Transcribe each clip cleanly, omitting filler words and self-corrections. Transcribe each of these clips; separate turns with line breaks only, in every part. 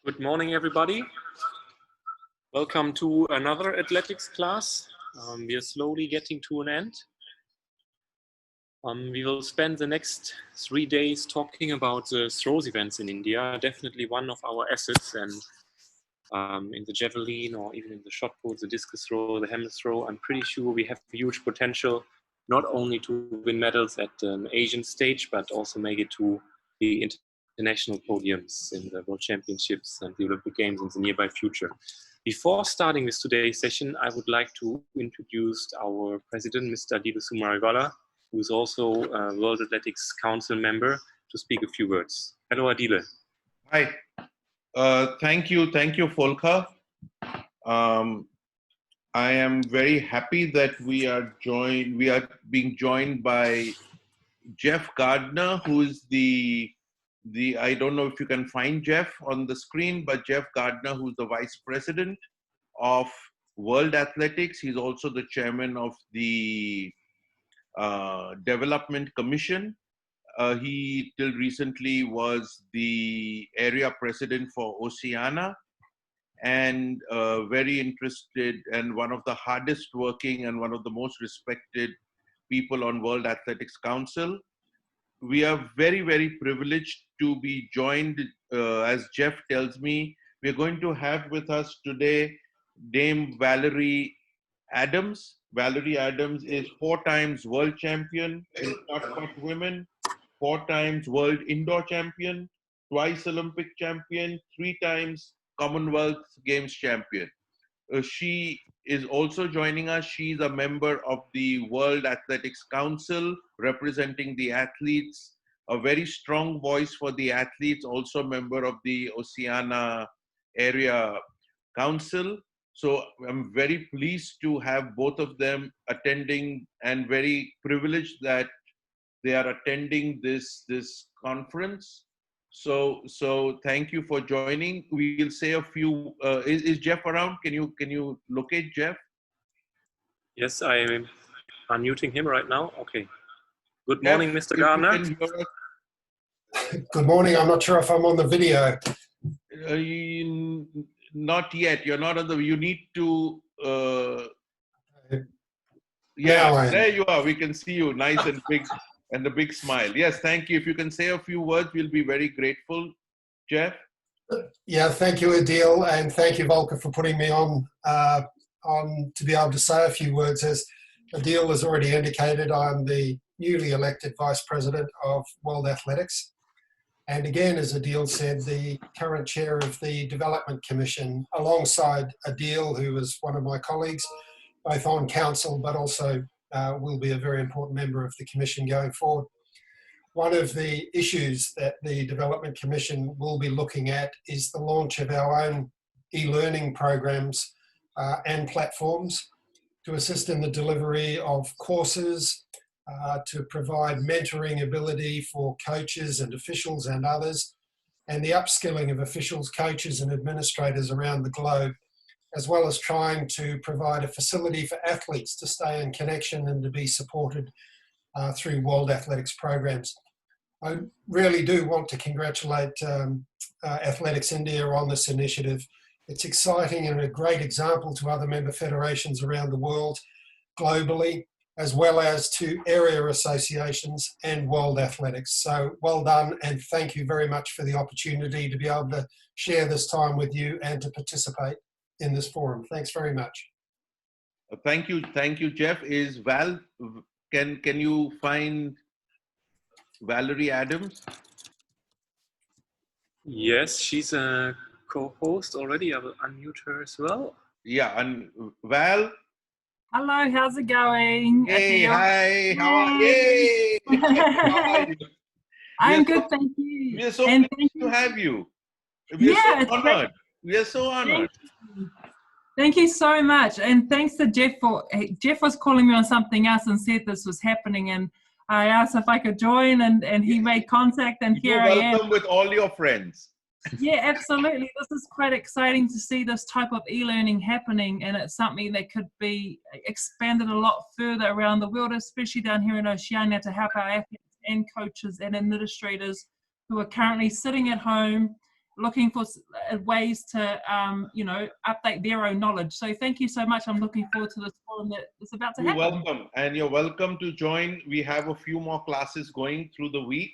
Good morning, everybody. Welcome to another athletics class. We are slowly getting to an end. We will spend the next 3 days talking about the throws events in India, definitely one of our assets, and in the javelin or even in the shot put, the discus throw, the hammer throw, I'm pretty sure we have huge potential not only to win medals at an Asian stage, but also make it to the international podiums in the World Championships and the Olympic Games in the nearby future. Before starting with today's session, I would like to introduce our president, Mr. Adil Sumariwala, who is also a World Athletics Council member, to speak a few words. Hello, Adil.
Hi. Thank you, Volker. I am very happy that we are being joined by Jeff Gardner, who is the I don't know if you can find Jeff on the screen, but Jeff Gardner, who's the vice president of World Athletics. He's also the chairman of the Development Commission. He till recently was the area president for Oceania, and very interested and one of the hardest working and one of the most respected people on World Athletics Council. We are very, very privileged to be joined, as Jeff tells me. We're going to have with us today Dame Valerie Adams. Valerie Adams is 4 times world champion in shot put women, 4 times world indoor champion, twice Olympic champion, 3 times Commonwealth Games champion. She is also joining us. She's a member of the World Athletics Council, representing the athletes, a very strong voice for the athletes, also a member of the Oceania Area Council. So I'm very pleased to have both of them attending and very privileged that they are attending this conference. So thank you for joining. We'll say a few. Is Jeff around? Can you locate Jeff?
Yes, I am unmuting him right now. Okay. Good morning, Mr. Gardner.
Good morning. I'm not sure if I'm on the video.
Not yet. You're not on the. You need to. There you are. We can see you, nice and big. And the big smile. Yes, thank you. If you can say a few words, we'll be very grateful. Jeff?
Yeah, thank you, Adil, and thank you, Volker, for putting me on to be able to say a few words. As Adil has already indicated, I'm the newly elected Vice President of World Athletics. And again, as Adil said, the current chair of the Development Commission, alongside Adil, who is one of my colleagues, both on council, but also will be a very important member of the Commission going forward. One of the issues that the Development Commission will be looking at is the launch of our own e-learning programs and platforms to assist in the delivery of courses, to provide mentoring ability for coaches and officials and others, and the upskilling of officials, coaches and administrators around the globe, as well as trying to provide a facility for athletes to stay in connection and to be supported through World Athletics programs. I really do want to congratulate Athletics India on this initiative. It's exciting and a great example to other member federations around the world, globally, as well as to area associations and World Athletics. So well done, and thank you very much for the opportunity to be able to share this time with you and to participate in this forum. Thanks very much.
Thank you, Jeff. Is Val? Can you find Valerie Adams?
Yes, she's a co-host already. I will unmute her as well.
Yeah, and Val.
Hello, how's it going?
Hey, hi, how are you?
I'm good, thank you.
We are so pleased to have you. We are so honored. We are so honored.
Thank you so much, and thanks to Jeff Jeff was calling me on something else and said this was happening, and I asked if I could join, and he made contact, and here I am.
You're welcome with all your friends.
Yeah, absolutely. This is quite exciting to see this type of e-learning happening, and it's something that could be expanded a lot further around the world, especially down here in Oceania, to help our athletes and coaches and administrators who are currently sitting at home looking for ways to, you know, update their own knowledge. So thank you so much. I'm looking forward to this forum that is about to
You're
happen.
welcome, and you're welcome to join. We have a few more classes going through the week.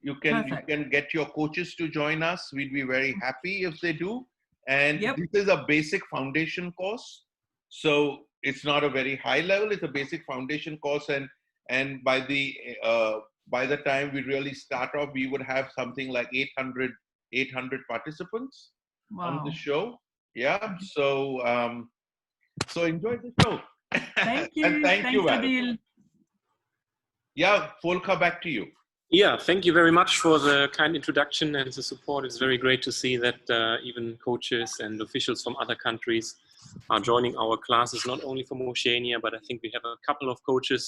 You can get your coaches to join us. We'd be very happy if they do. And
Yep.
this is a basic foundation course, so it's not a very high level. It's a basic foundation course, and by the time we really start off, we would have something like 800 participants on the
Wow.
show. Yeah, so enjoy the show.
Thank you.
And thank you, Val.
Adil.
Yeah, Volker, back to you.
Yeah, thank you very much for the kind introduction and the support. It's very great to see that even coaches and officials from other countries are joining our classes, not only from Oceania, but I think we have a couple of coaches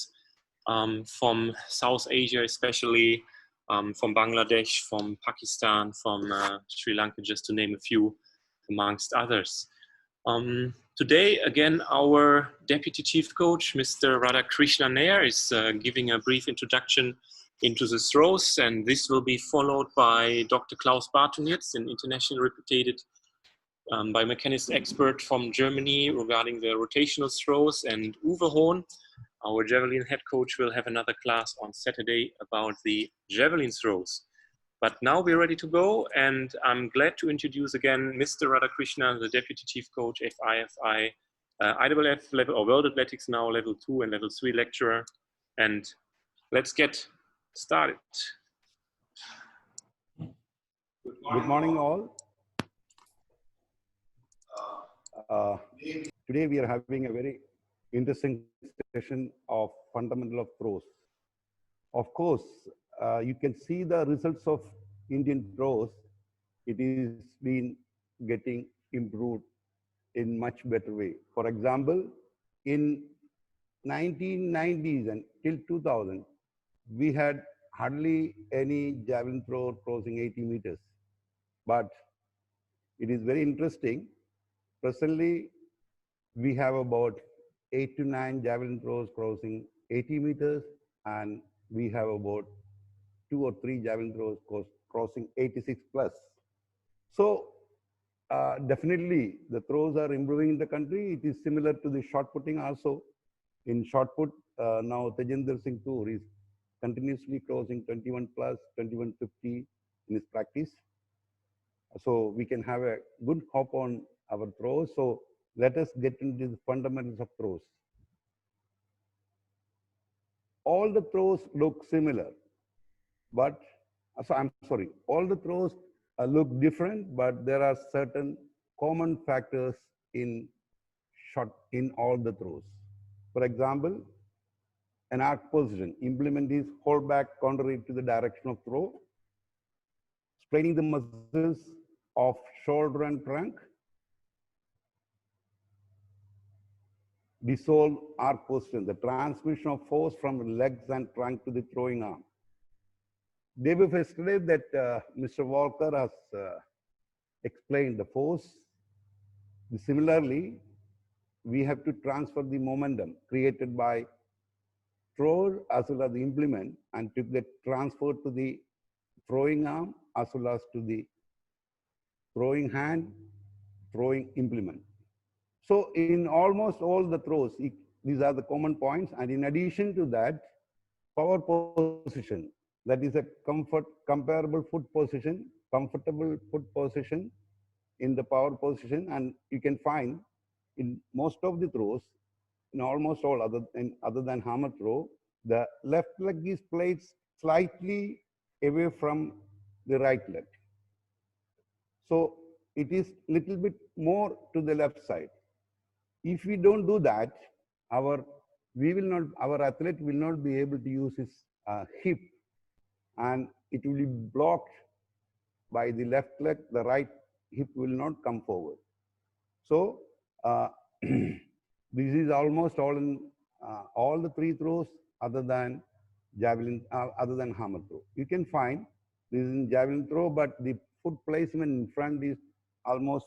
from South Asia, especially from Bangladesh, from Pakistan, from Sri Lanka, just to name a few amongst others. Today, again, our Deputy Chief Coach, Mr. Radhakrishna Nair, is giving a brief introduction into the throws, and this will be followed by Dr. Klaus Bartonitz, an internationally reputed biomechanist expert from Germany regarding the rotational throws, and Uwe Hohn, our javelin head coach, will have another class on Saturday about the javelin throws. But now we're ready to go, and I'm glad to introduce again Mr. Radhakrishna, the Deputy Chief Coach, FIFI, IAAF level, or World Athletics now, level 2 and level 3 lecturer. And let's get started.
Good morning, all. Today we are having a very interesting session of fundamental of throws. Of course, you can see the results of Indian throws. It is been getting improved in much better way. For example, in 1990s and till 2000, we had hardly any javelin thrower crossing 80 meters. But it is very interesting. Presently, we have about 8 to 9 javelin throws crossing 80 meters, and we have about 2 or 3 javelin throws crossing 86 plus. So definitely the throws are improving in the country. It is similar to the shot putting also. In shot put, now Tejinder Singh Toor is continuously crossing 21 plus, 2150 in his practice. So we can have a good hop on our throws. So let us get into the fundamentals of throws. All the throws look similar, but so I'm sorry, all the throws look different, but there are certain common factors in all the throws. For example, an arc position. Implement is hold back contrary to the direction of throw, straining the muscles of shoulder and trunk, dissolve arc position, the transmission of force from the legs and trunk to the throwing arm. Day before yesterday that Mr. Walker has explained the force. Similarly, we have to transfer the momentum created by thrower as well as the implement and to get transferred to the throwing arm as well as to the throwing hand, throwing implement. So in almost all the throws, these are the common points. And in addition to that, power position, that is a comparable foot position, comfortable foot position in the power position. And you can find in most of the throws, in almost all other than hammer throw, the left leg is placed slightly away from the right leg. So it is little bit more to the left side. If we don't do that, our athlete will not be able to use his hip, and it will be blocked by the left leg. The right hip will not come forward. So this is almost all in all the three throws other than javelin, other than hammer throw. You can find this is in javelin throw, but the foot placement in front is almost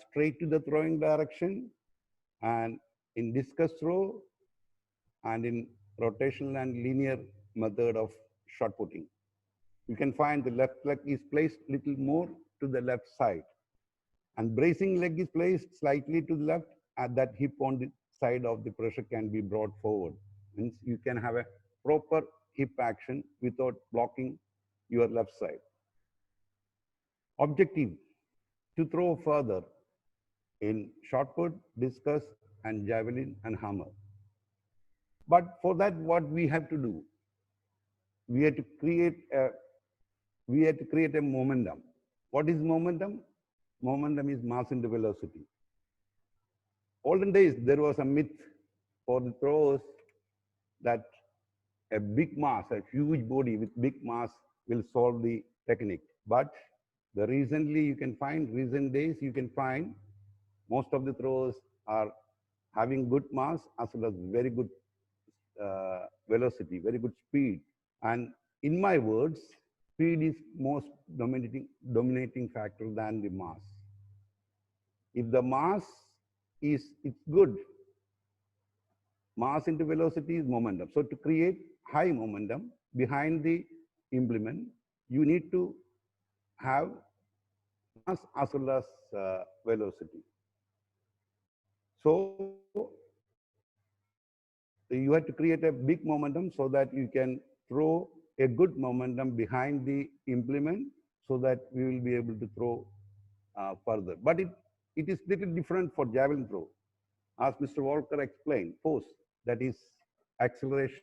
straight to the throwing direction. And in discus throw and in rotational and linear method of shot putting, you can find the left leg is placed little more to the left side. And bracing leg is placed slightly to the left, and that hip on the side of the pressure can be brought forward. Means you can have a proper hip action without blocking your left side. Objective, to throw further in shot put, discus, and javelin and hammer. But for that, what we have to do? We have to create a momentum. What is momentum? Momentum is mass into velocity. Olden days, there was a myth for the throwers that a big mass, a huge body with big mass will solve the technique. But recent days, you can find most of the throwers are having good mass as well as very good velocity, very good speed. And in my words, speed is most dominating factor than the mass. If the mass it's good, mass into velocity is momentum. So to create high momentum behind the implement, you need to have mass as well as velocity. So you have to create a big momentum so that you can throw a good momentum behind the implement so that we will be able to throw further. But it is little different for javelin throw. As Mr. Walker explained, force, that is acceleration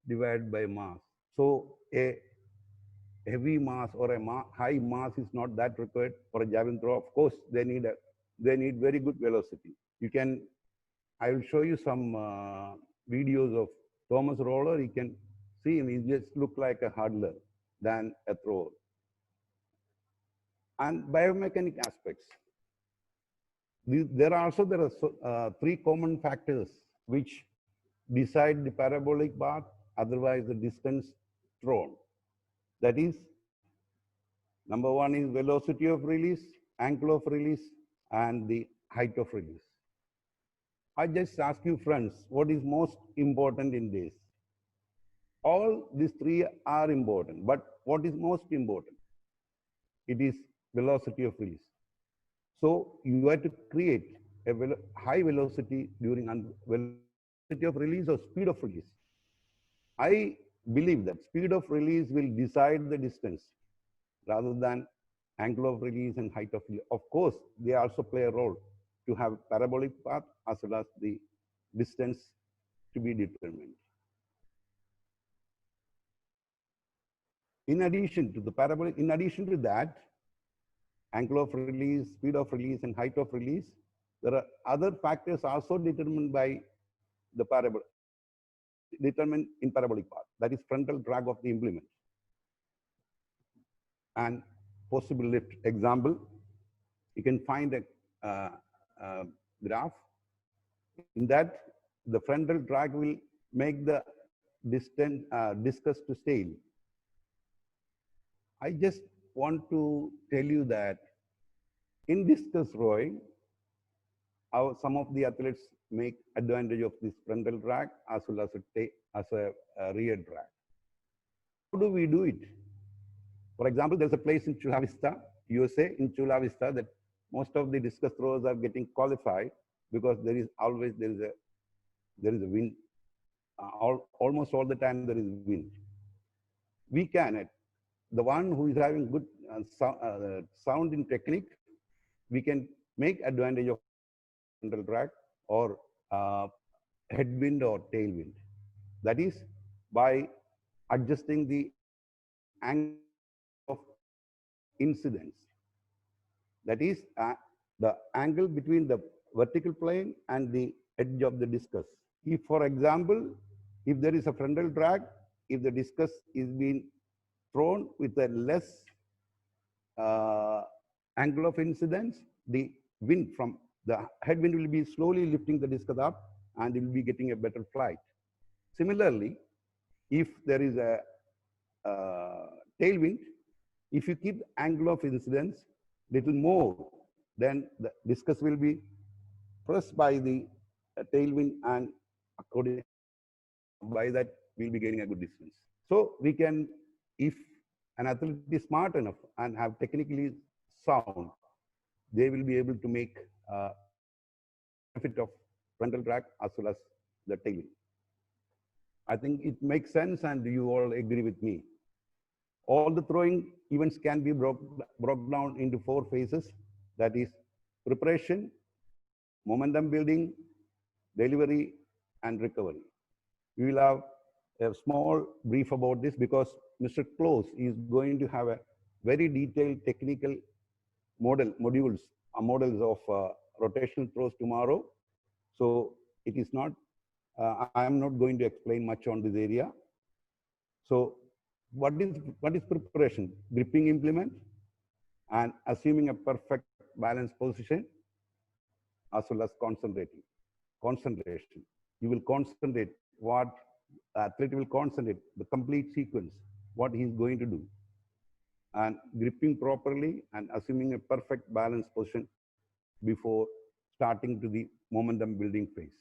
divided by mass. So a heavy mass or a high mass is not that required for a javelin throw. Of course, they need very good velocity. I will show you some videos of Thomas Roller. You can see him, he just look like a hurdler than a thrower. And biomechanic aspects. There are three common factors which decide the parabolic path, otherwise the distance thrown. That is, number one is velocity of release, angle of release, and the height of release. I just ask you friends, what is most important in this? All these three are important, but what is most important? It is velocity of release. So you have to create a high velocity during velocity of release or speed of release. I believe that speed of release will decide the distance rather than angle of release and height of release. Of course, they also play a role to have parabolic path as well as the distance to be determined. In addition to that, angle of release, speed of release, and height of release, there are other factors also determined by the determined in parabolic path. That is frontal drag of the implement and possible lift. Example, you can find a graph. In that, the frontal drag will make the discus to stale. I just want to tell you that in discus throwing, some of the athletes make advantage of this frontal drag as well as a rear drag. How do we do it? For example, there's a place in Chula Vista, USA, in Chula Vista, that most of the discus throwers are getting qualified because there is a wind. Almost all the time there is wind. We can, the one who is having good sound in technique, we can make advantage of frontal drag or headwind or tailwind. That is by adjusting the angle of incidence. That is the angle between the vertical plane and the edge of the discus. If, for example, if there is a frontal drag, if the discus is being thrown with a less angle of incidence, the wind from the headwind will be slowly lifting the discus up and it will be getting a better flight. Similarly, if there is a tailwind, if you keep angle of incidence little more, then the discus will be pressed by the tailwind, and according by that we'll be gaining a good distance. So we can, if an athlete is smart enough and have technically sound, they will be able to make benefit of frontal drag as well as the tail. I think it makes sense, and you all agree with me. All the throwing events can be broke down into 4 phases. That is preparation, momentum building, delivery, and recovery. We will have a small brief about this because Mr. Close is going to have a very detailed technical models of rotational throws tomorrow. So it is not, I am not going to explain much on this area. So what is preparation? Gripping implement and assuming a perfect balanced position, as well as concentration. You will concentrate what the athlete will concentrate, the complete sequence, what he is going to do. And gripping properly and assuming a perfect balanced position before starting to the momentum building phase.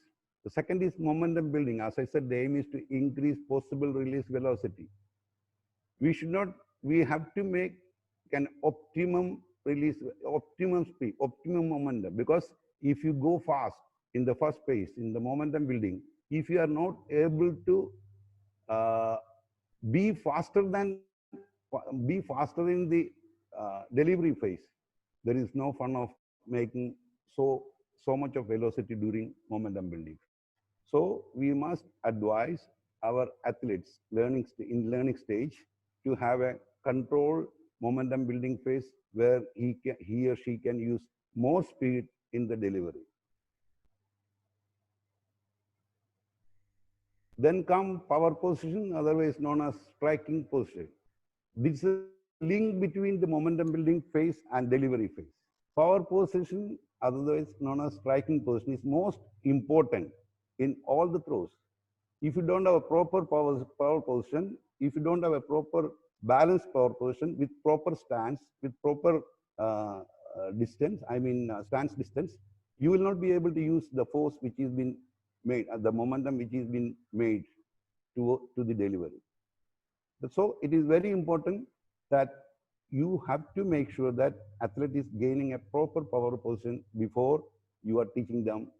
The second is momentum building. As I said, the aim is to increase possible release velocity. We should not, we have to make an optimum release, optimum speed, optimum momentum, because if you go fast in the first phase, in the momentum building, if you are not able to be faster in the delivery phase, there is no fun of making so much of velocity during momentum building. So we must advise our athletes in learning stage to have a controlled momentum building phase where he or she can use more speed in the delivery. Then come power position, otherwise known as striking position. This is a link between the momentum building phase and delivery phase. Power position, otherwise known as striking position, is most important in all the throws. If you don't have a proper power position, if you don't have a proper balanced power position with proper stance, with proper distance, stance distance, you will not be able to use the force which has been made, the momentum which has been made to the delivery. So it is very important that you have to make sure that athlete is gaining a proper power position before you are teaching them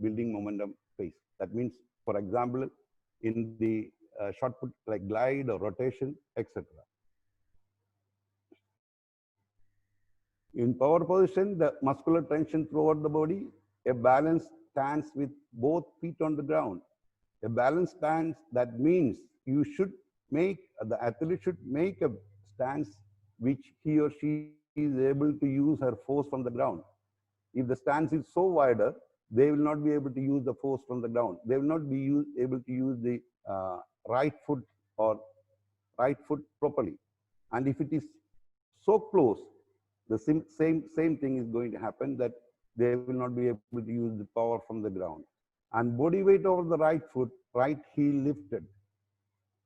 building momentum phase. That means, for example, in the shot put like glide or rotation, etc. In power position, the muscular tension throughout the body, a balanced stance with both feet on the ground. A balanced stance, that means you should make, the athlete should make a stance which he or she is able to use her force from the ground. If the stance is so wider, they will not be able to use the force from the ground. They will not be able to use the right foot or right foot properly. And if it is so close, the same thing is going to happen, that they will not be able to use the power from the ground. And body weight over the right foot, right heel lifted.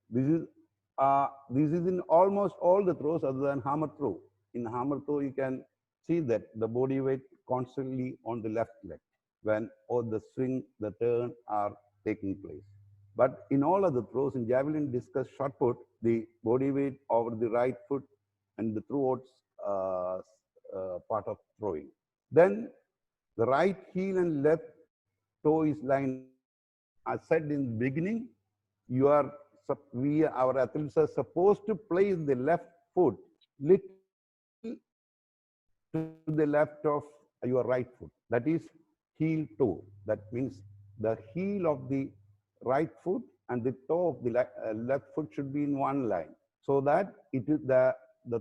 This is in almost all the throws other than hammer throw. In hammer throw, you can see that the body weight constantly on the left leg when all the swing, the turn are taking place. But in all other throws, in javelin, discus, shot put, the body weight over the right foot and the throughout part of throwing. Then the right heel and left toe is lined up. As said in the beginning, our athletes are supposed to place the left foot little to the left of your right foot. That is heel toe. That means the heel of the right foot and the toe of the left foot should be in one line, so that it is the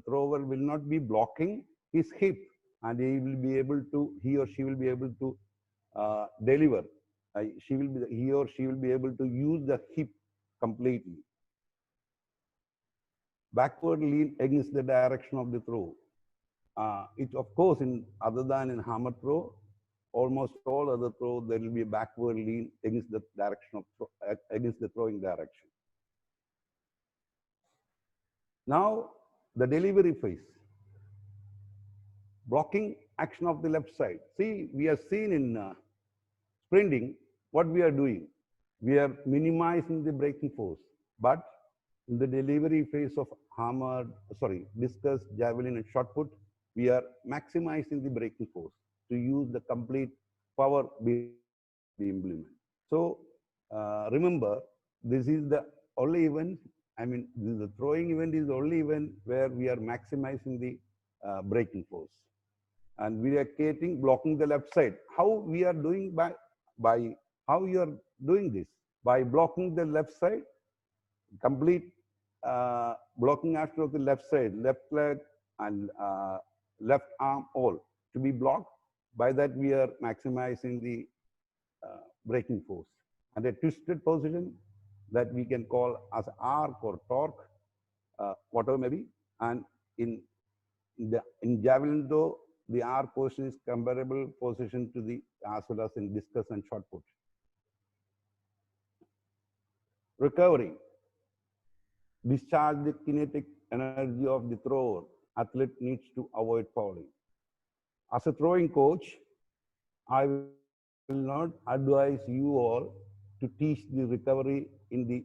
thrower will not be blocking his hip, and he or she will be able to deliver. He or she will be able to use the hip completely. Backward lean against the direction of the throw. It, of course, other than in hammer throw, almost all other throw, there will be a backward lean against the direction of against the throwing direction. Now, the delivery phase. Blocking action of the left side. See, we have seen in sprinting what we are doing. We are minimizing the braking force, but in the delivery phase of discus, javelin, and shot put, we are maximizing the braking force to use the complete power behind the implement. So remember, this is the only event, I mean, the throwing event is the only event where we are maximizing the braking force. And we are creating, blocking the left side. How we are doing by how you are doing this? By blocking the left side, complete blocking action of the left side, left leg and left arm all to be blocked. By that we are maximizing the braking force. And a twisted position that we can call as arc or torque, whatever may be. And in javelin though, the arc position is comparable position to the as well as in discus and shot put. Recovery. Discharge the kinetic energy of the thrower. Athlete needs to avoid falling. As a throwing coach, I will not advise you all to teach the recovery in the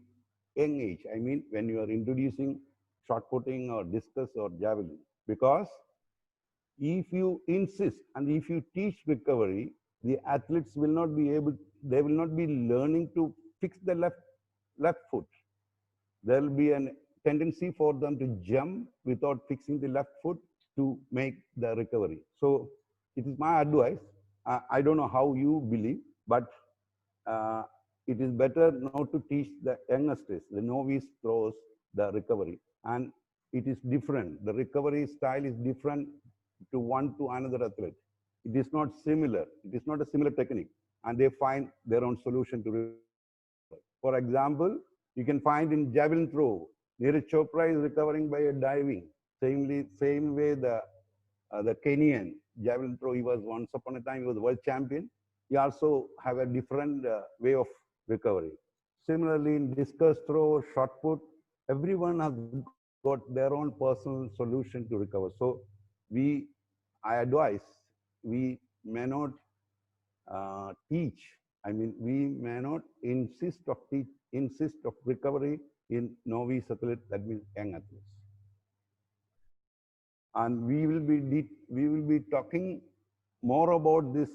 young age. I mean, when you are introducing shot putting or discus or javelin, because if you insist and if you teach recovery, the athletes will not be able, they will not be learning to fix the left foot. There will be a tendency for them to jump without fixing the left foot to make the recovery. So it is my advice. I don't know how you believe, but it is better not to teach the youngsters, the novice throws the recovery. And it is different. The recovery style is different to one to another athlete. It is not similar. It is not a similar technique. And they find their own solution to recovery. For example, you can find in javelin throw, Neeraj Chopra is recovering by a diving. Same way the Kenyan javelin throw, he was once upon a time, he was world champion. He also have a different way of recovery. Similarly, in discus throw, shot put, everyone has got their own personal solution to recover. So I advise, we may not teach. I mean, we may not insist of recovery in novice athletes, that means young athletes. And we will be talking more about this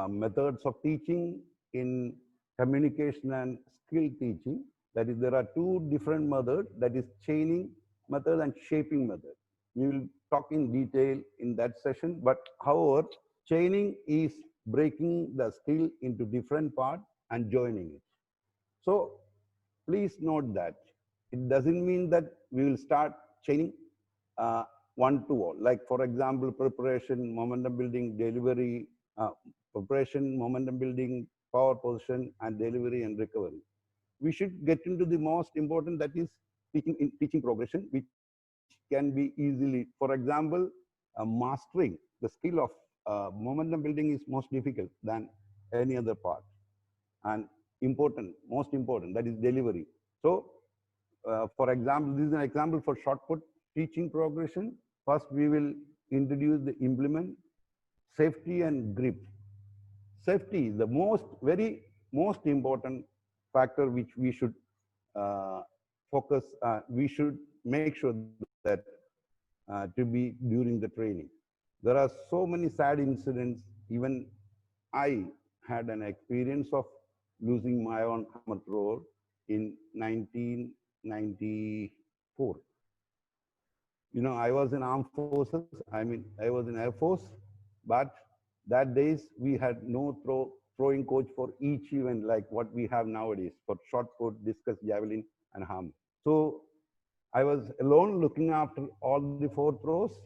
methods of teaching in communication and skill teaching. That is, there are two different methods, that is chaining method and shaping method. We will talk in detail in that session, but however, chaining is breaking the skill into different parts and joining it. So please note that it doesn't mean that we will start chaining one to all. Like for example, preparation, momentum building, delivery, preparation, momentum building, power position, and delivery and recovery. We should get into the most important, that is teaching progression, which can be easily, for example, mastering the skill of momentum building is most difficult than any other part. And most important, that is delivery. So for example, this is an example for shot put teaching progression. First, we will introduce the implement, safety and grip. Safety is the most important factor which we should focus, we should make sure that to be during the training. There are so many sad incidents. Even I had an experience of losing my own hammer thrower in 1994. You know, I was in armed forces. I mean, I was in Air Force, but that days we had no throwing coach for each event like what we have nowadays for shot put, discus, javelin, and hammer. So I was alone looking after all the 4 throws.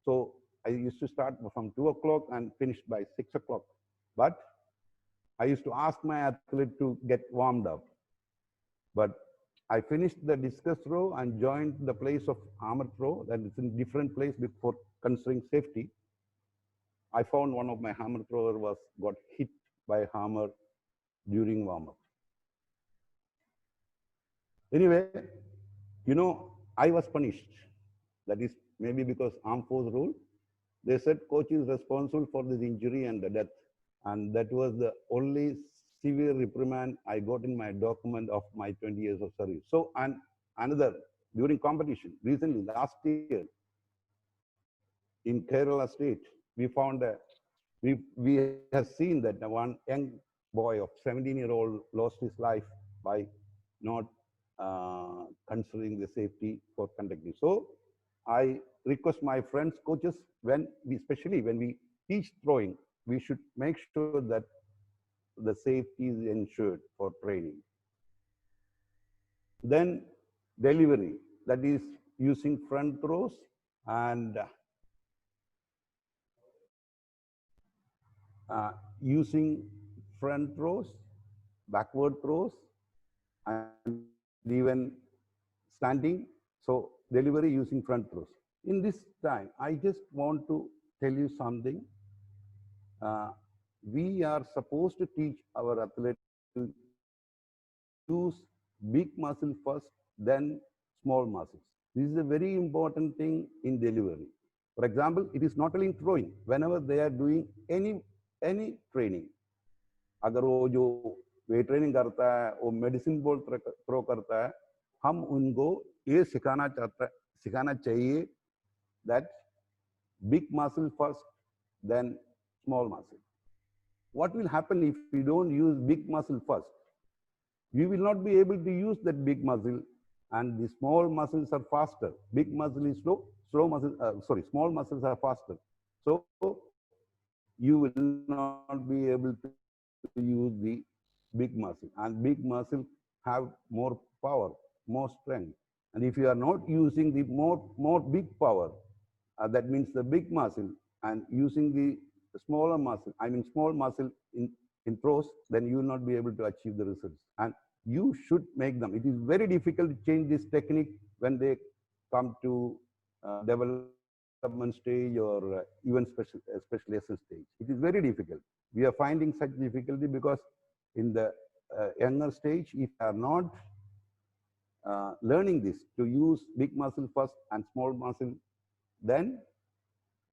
So I used to start from 2 o'clock and finish by 6 o'clock. But I used to ask my athlete to get warmed up. But I finished the discus throw and joined the place of hammer throw, that is in different place before considering safety. I found one of my hammer thrower got hit by a hammer during warm-up. Anyway, you know, I was punished. That is maybe because armed force rule. They said coach is responsible for this injury and the death. And that was the only severe reprimand I got in my document of my 20 years of service. So, and another, during competition, recently, last year, in Kerala state, we found we have seen that one young boy of 17-year-old lost his life by not considering the safety for conducting. So I request my friends, coaches, especially when we teach throwing, we should make sure that the safety is ensured for training. Then delivery, that is using front throws and using front throws, backward throws, and even standing. So delivery using front throws. In this time, I just want to tell you something. We are supposed to teach our athletes to use big muscle first, then small muscles. This is a very important thing in delivery. For example, it is not only in throwing. Whenever they are doing any training, अगर वो जो weight training करता है वो medicine ball throw करता है, हम उनको ये सिखाना चाहिए that big muscle first, then small muscle. What will happen if we don't use big muscle first? We will not be able to use that big muscle, and the small muscles are faster. Big muscle is slow. Small muscles are faster. So you will not be able to use the big muscle, and big muscle have more power, more strength. And if you are not using the more big power, that means the big muscle, and using the smaller muscle, small muscle in throws, then you will not be able to achieve the results. And you should make them. It is very difficult to change this technique when they come to development stage or even specialization stage. It is very difficult. We are finding such difficulty because in the younger stage, if they are not learning this to use big muscle first and small muscle, then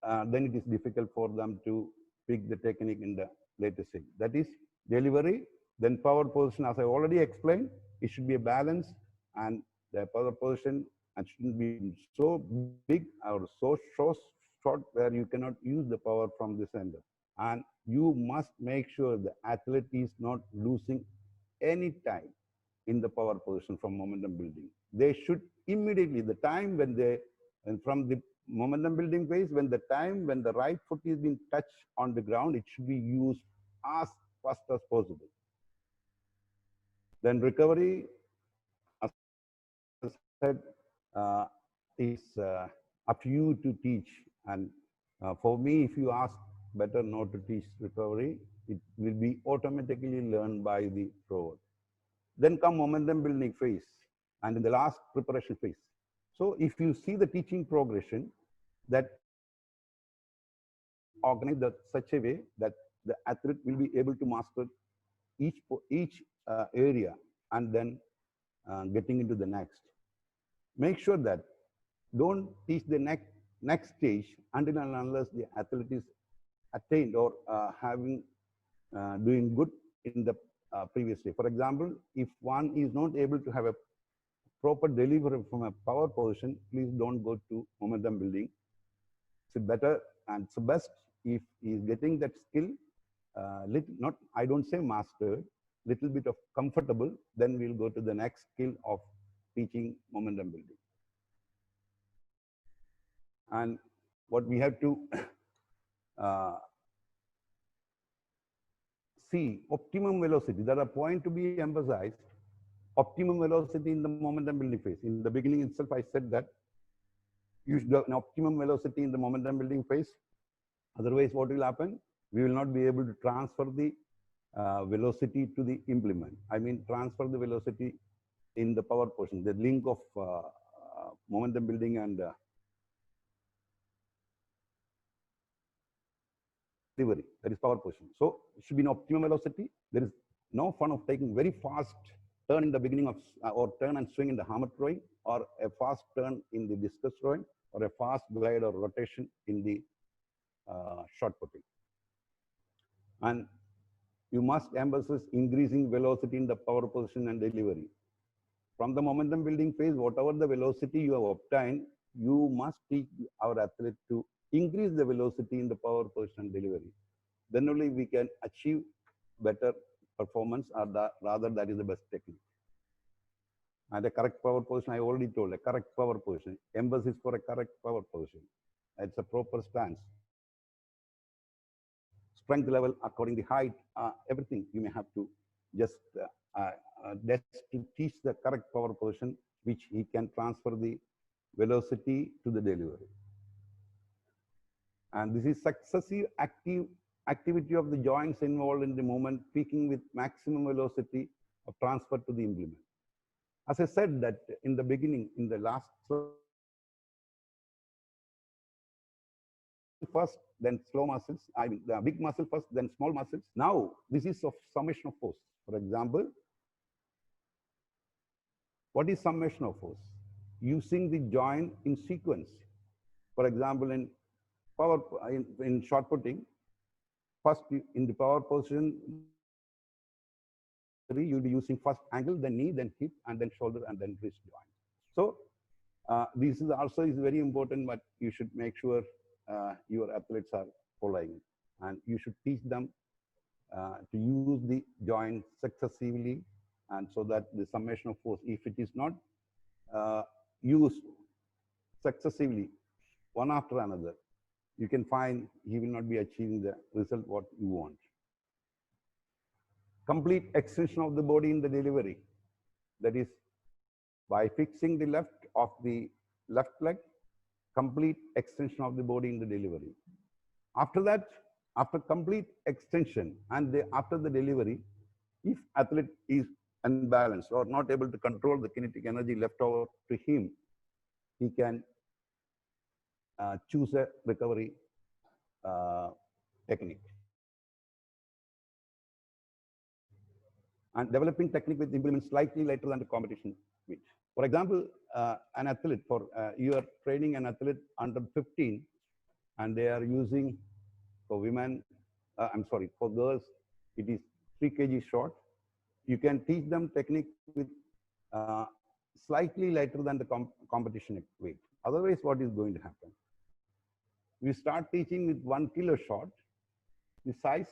it is difficult for them to pick the technique in the later stage. That is delivery. Then power position, as I already explained, it should be a balance, and the power position and shouldn't be so big or so short where you cannot use the power from the center. And you must make sure the athlete is not losing any time in the power position from momentum building. They should immediately, the time when they, and from the momentum building phase, when the right foot is being touched on the ground, it should be used as fast as possible. Then recovery, as I said, is up to you to teach. And for me, if you ask, better not to teach recovery. It will be automatically learned by the thrower. Then come momentum building phase, and in the last preparation phase. So if you see the teaching progression, that organized in such a way that the athlete will be able to master each area and then getting into the next. Make sure that don't teach the next stage until and unless the athlete is attained or doing good in the previous day. For example, if one is not able to have a proper delivery from a power position, please don't go to momentum building. It's better and it's best if he is getting that skill, I don't say mastered, little bit of comfortable, then we'll go to the next skill of teaching momentum building. And what we have to see, optimum velocity, there are point to be emphasized. Optimum velocity in the momentum building phase. In the beginning itself, I said that you should have an optimum velocity in the momentum building phase. Otherwise, what will happen? We will not be able to transfer the velocity to the implement. Transfer the velocity in the power portion, the link of momentum building and delivery, that is power portion. So it should be an optimum velocity. There is no fun of taking very fast turn in the beginning of, or turn and swing in the hammer throwing, or a fast turn in the discus throwing, or a fast glide or rotation in the shot putting. And you must emphasize increasing velocity in the power position and delivery. From the momentum building phase, whatever the velocity you have obtained, you must teach our athlete to increase the velocity in the power position delivery. Then only we can achieve better performance, or rather that is the best technique. And a correct power position, I already told, a correct power position. Emphasis for a correct power position. It's a proper stance. Strength level according to height, everything you may have to just to teach the correct power position, which he can transfer the velocity to the delivery. And this is successive activity of the joints involved in the movement, peaking with maximum velocity of transfer to the implement. As I said that in the beginning, in the last first, then slow muscles, I mean the big muscle first, then small muscles. Now, this is of summation of force. For example, what is summation of force? Using the joint in sequence. For example, in power, in shot putting, first in the power position, you'll be using first ankle, then knee, then hip, and then shoulder, and then wrist joint. So this is also very important, but you should make sure your athletes are following it. And you should teach them to use the joint successively, and so that the summation of force, if it is not used successively, one after another, you can find he will not be achieving the result what you want. Complete extension of the body in the delivery. That is, by fixing the left of the left leg, complete extension of the body in the delivery. After that, after complete extension and after the delivery, if athlete is unbalanced or not able to control the kinetic energy left over to him, he can choose a recovery technique. And developing technique with implements slightly later than the competition weight. For example, an athlete, you are training an athlete under 15, and they are using, for women, for girls, it is 3 kg short. You can teach them technique with slightly lighter than the competition weight. Otherwise, what is going to happen? We start teaching with 1 kilo short, the size.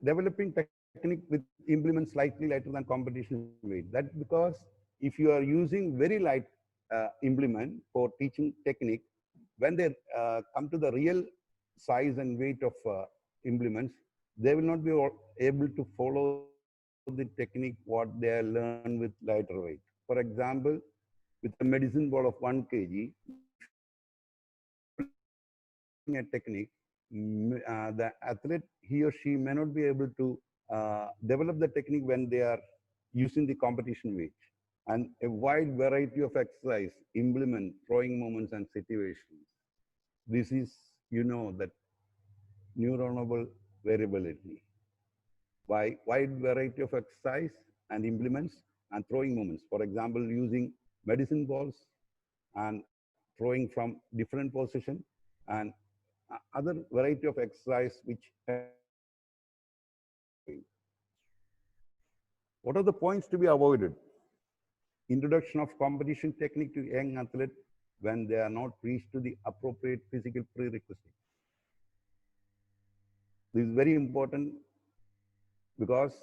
Developing technique with implements slightly lighter than competition weight. That's because if you are using very light implement for teaching technique, when they come to the real size and weight of implements, they will not be able to follow the technique what they learn with lighter weight. For example, with a medicine ball of 1 kg, a technique, the athlete, he or she may not be able to develop the technique when they are using the competition weight. And a wide variety of exercise, implement, throwing moments and situations. This is, that neuronal variability. By wide variety of exercise and implements and throwing moments. For example, using medicine balls and throwing from different position, and other variety of exercise which. What are the points to be avoided? Introduction of competition technique to young athlete when they are not reached to the appropriate physical prerequisite. This is very important, because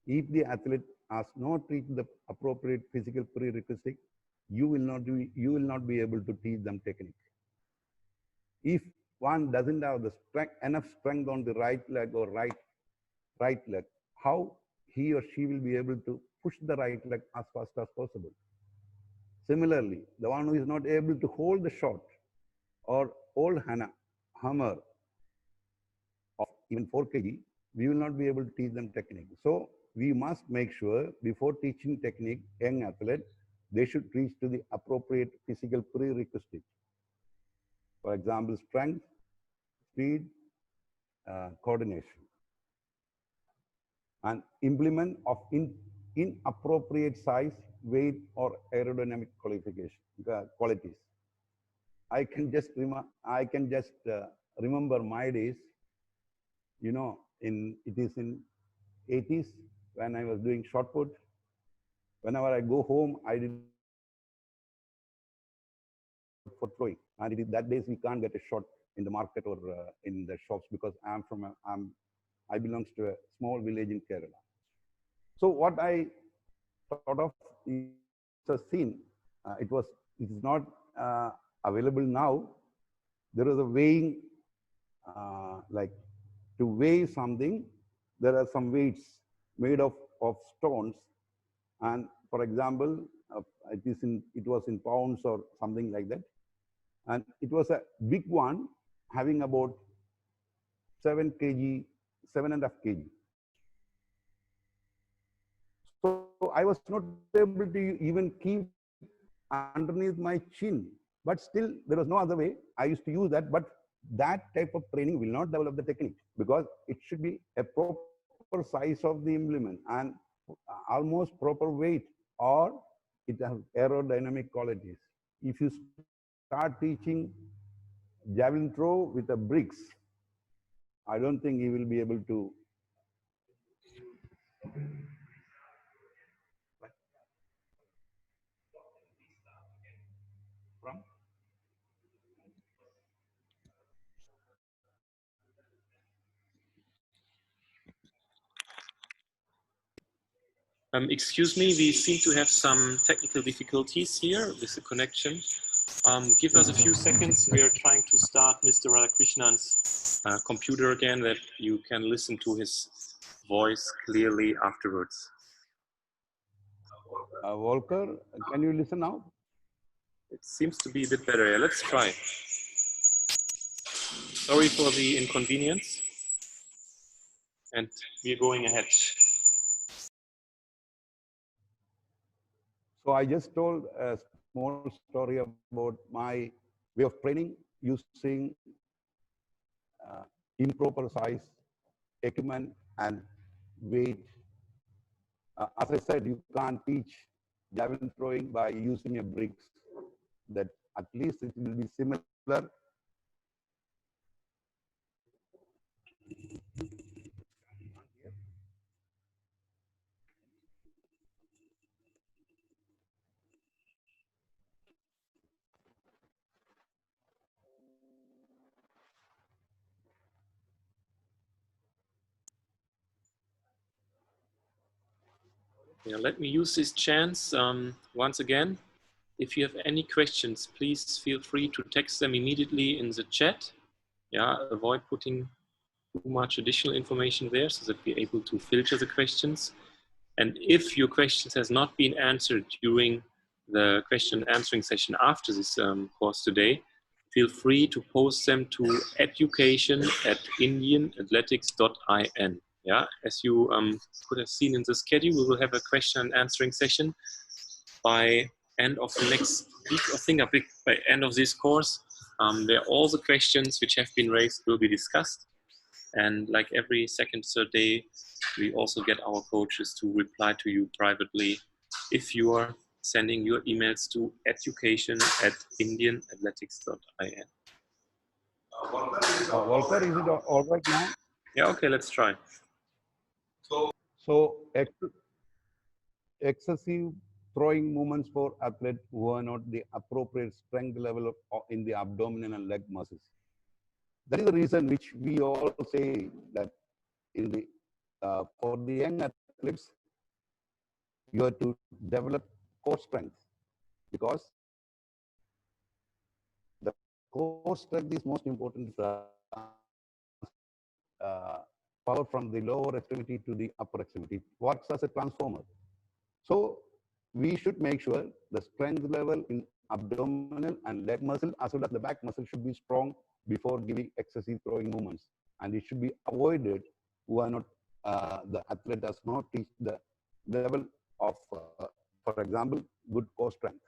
if the athlete has not reached the appropriate physical prerequisite, you will not be able to teach them technique. If one doesn't have the enough strength on the right leg or right leg, how he or she will be able to push the right leg as fast as possible? Similarly, the one who is not able to hold the shot or hold hammer of even 4 kg, we will not be able to teach them technique. So we must make sure before teaching technique, young athlete, they should reach to the appropriate physical prerequisite. For example, strength, speed, coordination. And implement of inappropriate size, weight, or aerodynamic qualities. I can just remember my days. You know, it is in 80s when I was doing shot put. Whenever I go home, I did for throwing, and it is that days we can't get a shot in the market or in the shops because I belongs to a small village in Kerala. So what I thought of is a scene. It is not available now. There is a weighing, like to weigh something. There are some weights made of stones, and for example, it was in pounds or something like that, and it was a big one having about 7 kg, 7.5 kg. So I was not able to even keep underneath my chin, but still there was no other way. I used to use that, but that type of training will not develop the technique because it should be a proper size of the implement and almost proper weight, or it has aerodynamic qualities. If you start teaching javelin throw with a bricks, I don't think he will be able to.
Excuse me, we seem to have some technical difficulties here with the connection. Give us a few seconds. We are trying to start Mr. Radhakrishnan's computer again, that you can listen to his voice clearly afterwards.
Volker, can you listen now?
It seems to be a bit better. Yeah, let's try. Sorry for the inconvenience. And we're going ahead.
So I just told a small story about my way of training using improper size, equipment, and weight. As I said, you can't teach javelin throwing by using a bricks. That at least it will be similar.
Yeah, let me use this chance once again. If you have any questions, please feel free to text them immediately in the chat. Yeah, avoid putting too much additional information there so that we're able to filter the questions. And if your questions has not been answered during the question and answering session after this course today, feel free to post them to education@indianathletics.in. Yeah, as you could have seen in the schedule, we will have a question and answering session by end of the next week. I think by end of this course, where all the questions which have been raised will be discussed. And like every second, third day, we also get our coaches to reply to you privately if you are sending your emails to education@indianathletics.in.
Volker, is it all right now?
Yeah, okay, let's try.
So excessive throwing movements for athletes who are not the appropriate strength level in the abdominal and leg muscles. That is the reason which we all say that in the for the young athletes, you have to develop core strength, because the core strength is most important to power from the lower extremity to the upper extremity. It works as a transformer. So we should make sure the strength level in abdominal and leg muscle as well as the back muscle should be strong before giving excessive throwing movements. And it should be avoided who are not, the athlete does not teach the level of, for example, good core strength.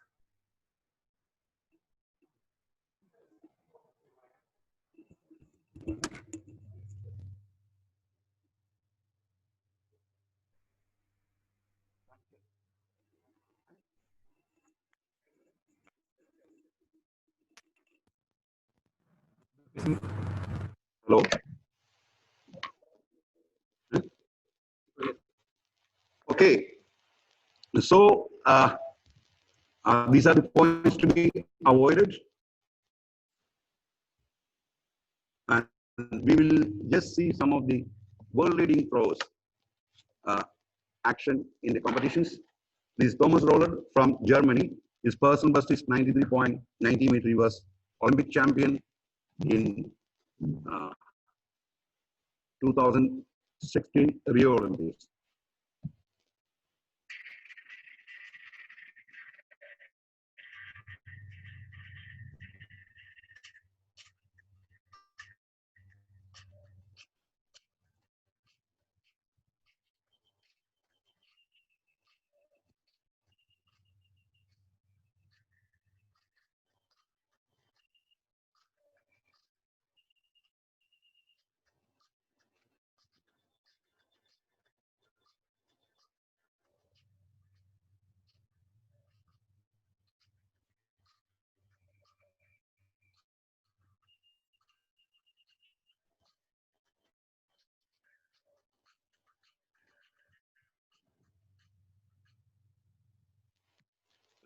Hello. Okay. So these are the points to be avoided, and we will just see some of the world-leading pros action in the competitions. This Thomas Roller from Germany. His personal best is 93.90 meter. He was Olympic champion in 2016 Rio Olympics.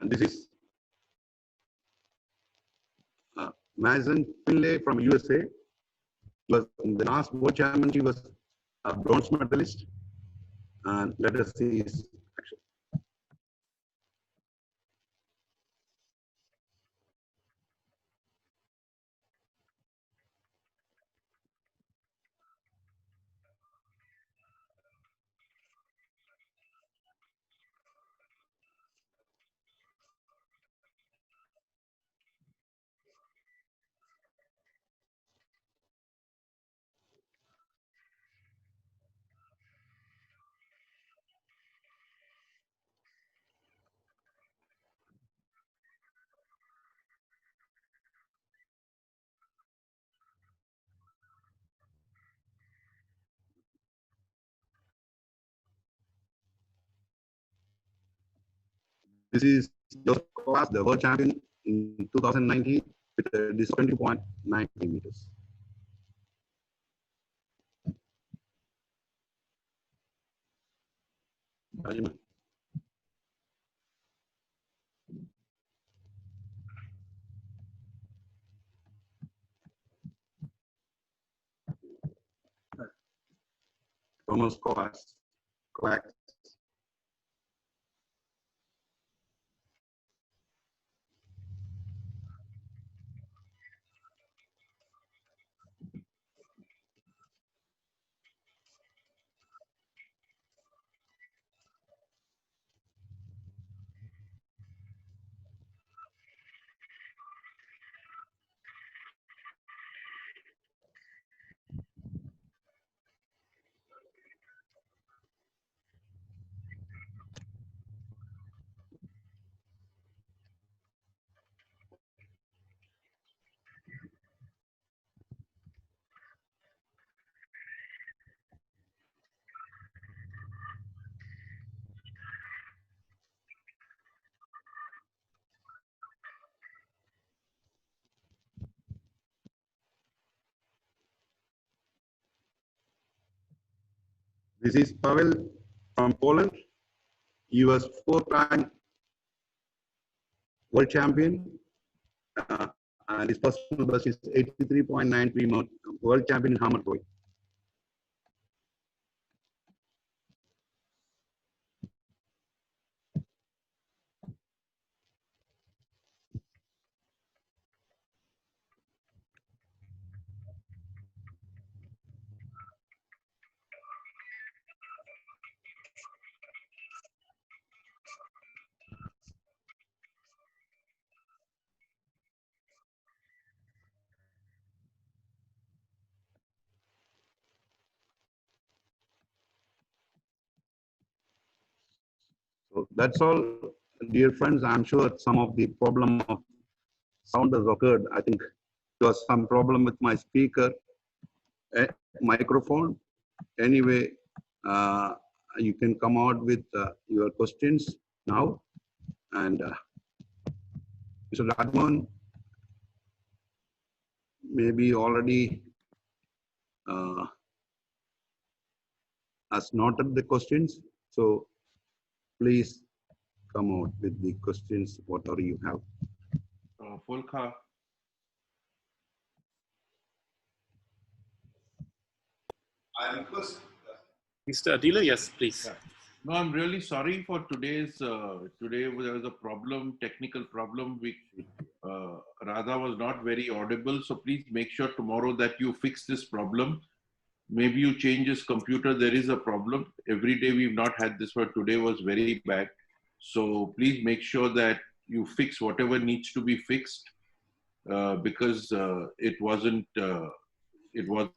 And this is Mason Finlay from USA. He was in the last World Championship. He was a bronze medalist. And let us see his action. This is Joseph Kovacs, the world champion in 2019 with this 20.90 meters. Thomas Kovacs. This is Pavel from Poland. He was four-time world champion, and his personal best is 83.93 world champion in hammer throwing. So that's all, dear friends. I'm sure some of the problem of sound has occurred. I think there was some problem with my speaker microphone. Anyway, you can come out with your questions now. And Mr. Radman, maybe already has noted the questions. So please come out with the questions, whatever you have.
Volker.
I request Mr. Adila, yes, please.
Yeah. No, I'm really sorry for today's. Today there was a problem, technical problem. Radha was not very audible, so please make sure tomorrow that you fix this problem. Maybe you change his computer. There is a problem. Every day we've not had this, but today was very bad. So please make sure that you fix whatever needs to be fixed, because it wasn't. It was.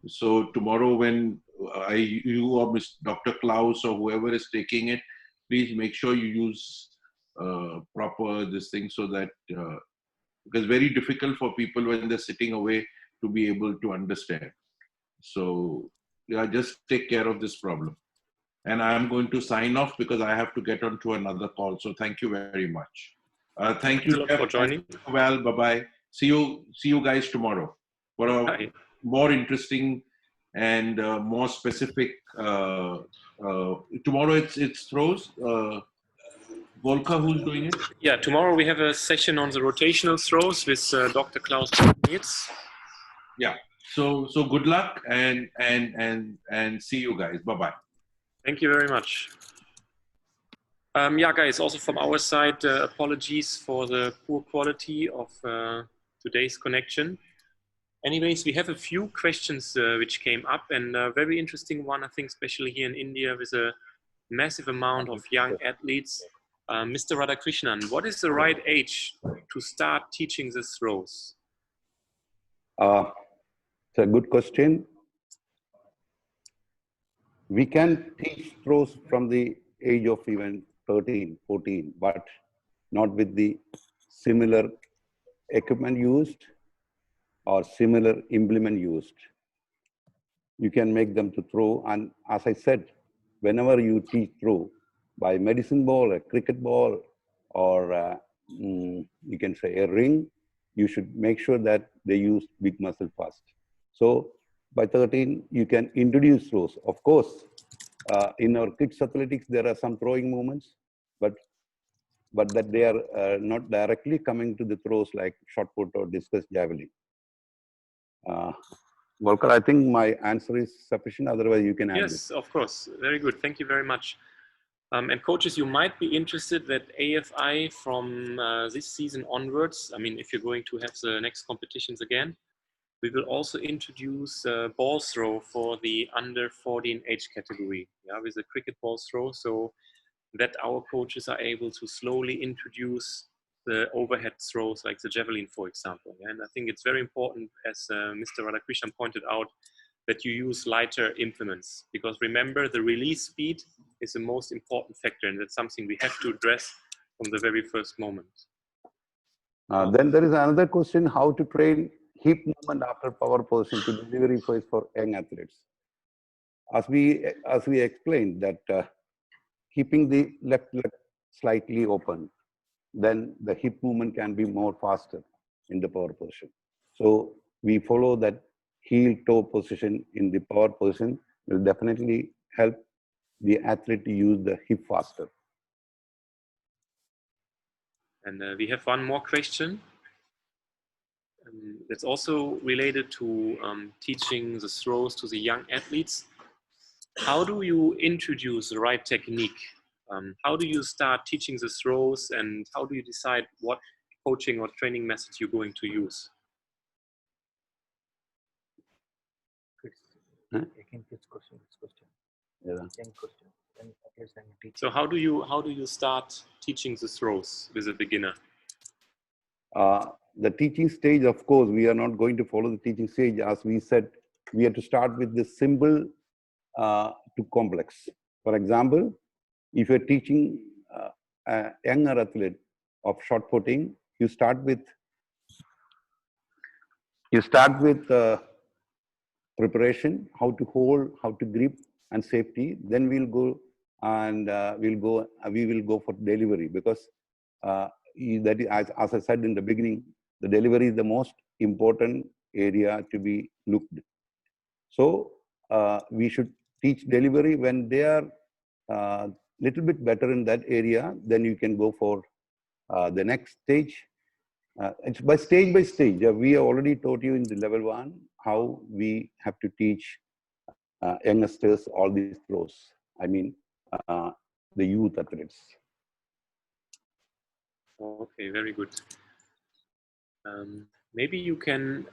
So tomorrow when you or Dr. Klaus or whoever is taking it, please make sure you use proper this thing, so that, because very difficult for people when they're sitting away to be able to understand. So yeah, just take care of this problem. And I'm going to sign off because I have to get onto another call. So thank you very much. Thank you,
Thanks a lot for joining.
Well, bye-bye. See you guys tomorrow for a
Bye.
more interesting and more specific. Tomorrow it's throws. Volker, who's doing it?
Yeah, tomorrow we have a session on the rotational throws with Dr. Klaus Nitz.
Yeah. So good luck and see you guys. Bye-bye.
Thank you very much. Yeah, guys, also from our side, apologies for the poor quality of today's connection. Anyways, we have a few questions which came up, and a very interesting one, I think, especially here in India with a massive amount of young athletes. Mr. Radhakrishnan, what is the right age to start teaching the throws?
It's a good question. We can teach throws from the age of even 13, 14, but not with the similar equipment used or similar implement used. You can make them to throw, and as I said, whenever you teach throw by medicine ball, a cricket ball, or you can say a ring, you should make sure that they use big muscle first. So by 13, you can introduce throws. Of course, in our kids athletics, there are some throwing movements, but that they are not directly coming to the throws like shot put or discus javelin. Volker, I think my answer is sufficient. Otherwise, you can add.
Yes, of course. Very good. Thank you very much. And coaches, you might be interested that AFI from this season onwards, I mean, if you're going to have the next competitions again, we will also introduce ball throw for the under 14 age category, yeah, with a cricket ball throw, so that our coaches are able to slowly introduce the overhead throws like the javelin, for example. Yeah? And I think it's very important, as Mr. Radhakrishnan pointed out, that you use lighter implements, because remember, the release speed is the most important factor, and that's something we have to address from the very first moment.
Then there is another question: how to train hip movement after power position to delivery phase for young athletes. As we explained that keeping the left leg slightly open, then the hip movement can be more faster in the power position. So we follow that heel toe position in the power position will definitely help the athlete to use the hip faster.
And we have one more question. That's also related to teaching the throws to the young athletes. How do you introduce the right technique? How do you start teaching the throws, and how do you decide what coaching or training method you're going to use? So how do you start teaching the throws with a beginner?
The teaching stage, of course, we are not going to follow the teaching stage. As we said, we have to start with the simple to complex. For example, if you're teaching a younger athlete of shot putting, you start with preparation, how to hold, how to grip, and safety. Then we'll go and we will go for delivery, because that is, as I said in the beginning, the delivery is the most important area to be looked. So we should teach delivery when they are little bit better in that area. Then you can go for the next stage. It's by stage. We have already taught you in the level 1 how we have to teach youngsters all these throws. I mean, the youth athletes.
Okay, very good. Maybe you can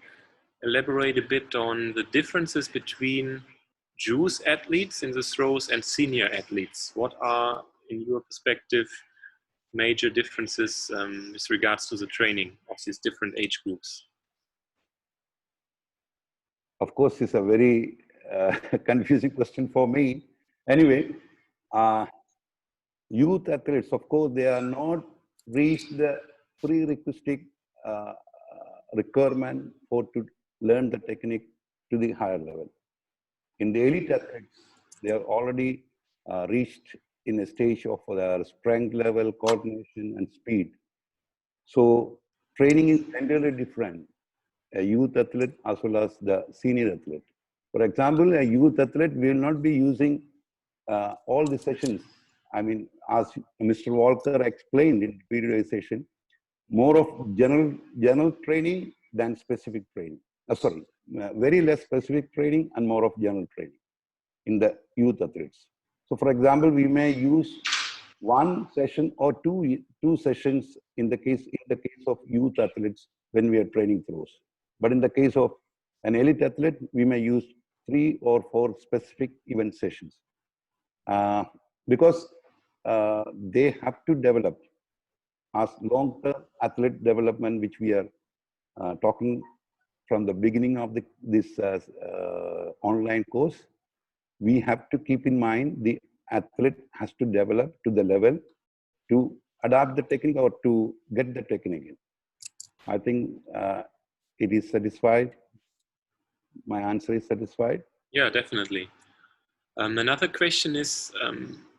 elaborate a bit on the differences between youth athletes in the throws and senior athletes. What are, in your perspective, major differences with regards to the training of these different age groups?
Of course, it's a very confusing question for me. Anyway, youth athletes, of course, they are not reached the prerequisite requirement for to learn the technique to the higher level. In the elite athletes, they are already reached in a stage of their strength level, coordination, and speed. So training is entirely different, a youth athlete as well as the senior athlete. For example, a youth athlete will not be using all the sessions. I mean, as Mr. Walker explained in the periodization, more of general training than specific training. Very less specific training and more of general training in the youth athletes. So, for example, we may use one session or two sessions in the case of youth athletes when we are training throws. But in the case of an elite athlete, we may use 3 or 4 specific event sessions because they have to develop as long-term athlete development, which we are talking from the beginning of this online course. We have to keep in mind the athlete has to develop to the level to adapt the technique or to get the technique in. I think it is satisfied. My answer is satisfied.
Yeah, definitely. Another question is,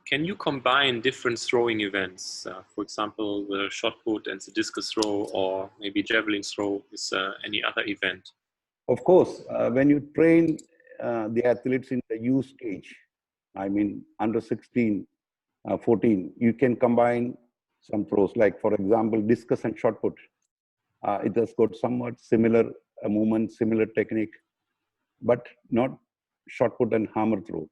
can you combine different throwing events? For example, the shot put and the discus throw, or maybe javelin throw with any other event?
Of course, when you train the athletes in the youth stage, I mean under 16, 14, you can combine some throws, like for example, discus and shot put. It has got somewhat similar movement, similar technique, but not shot put and hammer throw.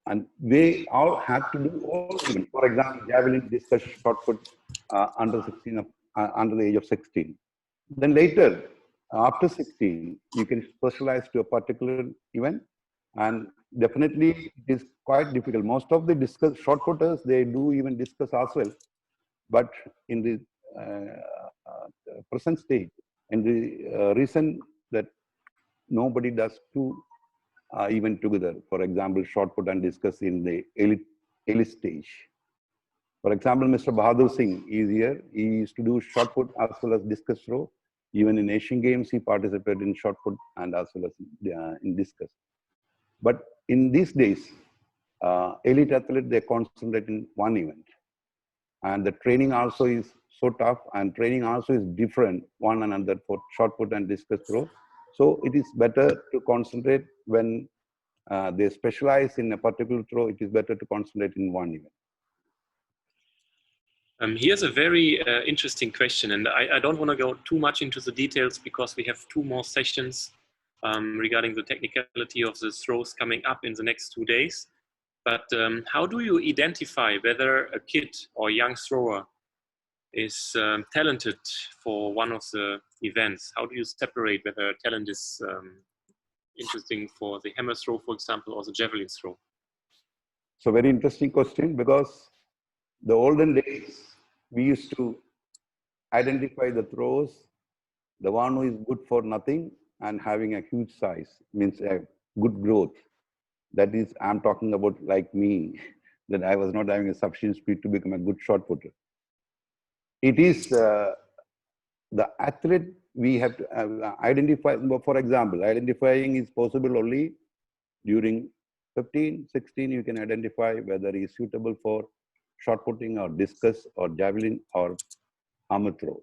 And they all have to do all events. For example, javelin, discus, shot put under 16, under the age of 16. Then later, after 16, you can specialize to a particular event, and definitely it is quite difficult. Most of the discus shot putters, they do even discus as well, but in the present stage, in the reason that nobody does two even together. For example, shot put and discus in the elite stage. For example, Mr. Bahadur Singh is here. He used to do shot put as well as discus throw. Even in Asian Games, he participated in shot put and as well as in discus. But in these days, elite athletes, they concentrate in one event. And the training also is so tough, and training also is different one another for shot put and discus throw. So it is better to concentrate when they specialize in a particular throw. It is better to concentrate in one event.
Here's a very interesting question, and I don't want to go too much into the details because we have 2 more sessions regarding the technicality of the throws coming up in the next 2 days. But how do you identify whether a kid or young thrower is talented for one of the events? How do you separate whether talent is interesting for the hammer throw, for example, or the javelin throw?
So very interesting question, because the olden days, we used to identify the throws, the one who is good for nothing and having a huge size, means a good growth. That is, I'm talking about like me, that I was not having a sufficient speed to become a good shot putter. It is the athlete we have to identify. For example, identifying is possible only during 15, 16, you can identify whether he is suitable for shot putting or discus or javelin or hammer throw.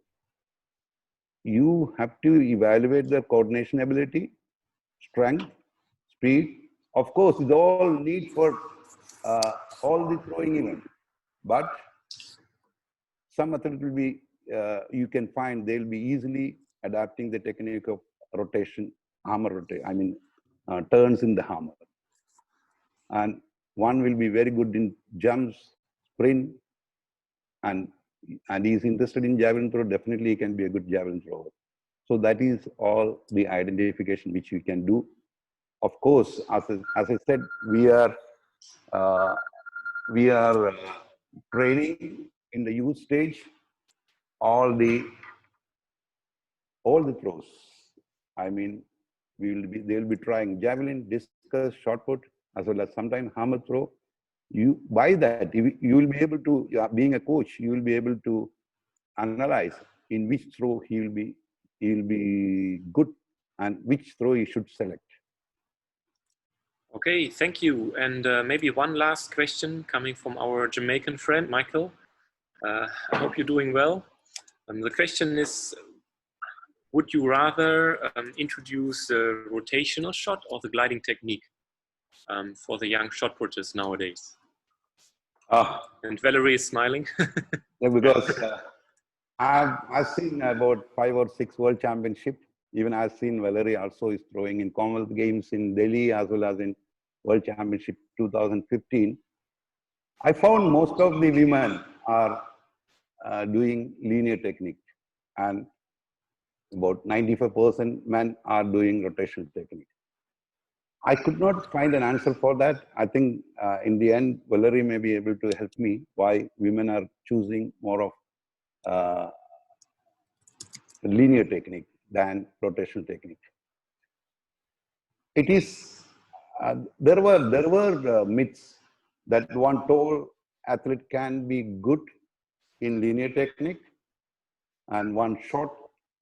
You have to evaluate their coordination ability, strength, speed. Of course, it's all need for all the throwing events. But some athlete will be, you can find they'll be easily adapting the technique of rotation, hammer rotation, turns in the hammer. And one will be very good in jumps, sprint, and he's interested in javelin throw, definitely he can be a good javelin thrower. So that is all the identification which we can do. Of course, as I said, we are training in the youth stage all the throws. I mean, they'll be trying javelin, discus, shot put, as well as sometimes hammer throw. You by that you will be able to, being a coach, you will be able to analyze in which throw he will be good and which throw he should select.
Okay, thank you. And maybe one last question coming from our Jamaican friend, Michael. I hope you're doing well. The question is, would you rather introduce the rotational shot or the gliding technique for the young shot putters nowadays? And Valerie is smiling.
Yeah, because I've seen about 5 or 6 world championships. Even I've seen Valerie also is throwing in Commonwealth Games in Delhi as well as in World Championship 2015. I found most of the women are doing linear technique, and about 95% men are doing rotational technique. I could not find an answer for that. I think in the end, Valerie may be able to help me why women are choosing more of linear technique than rotational technique. It is, there were myths that one tall athlete can be good in linear technique and one short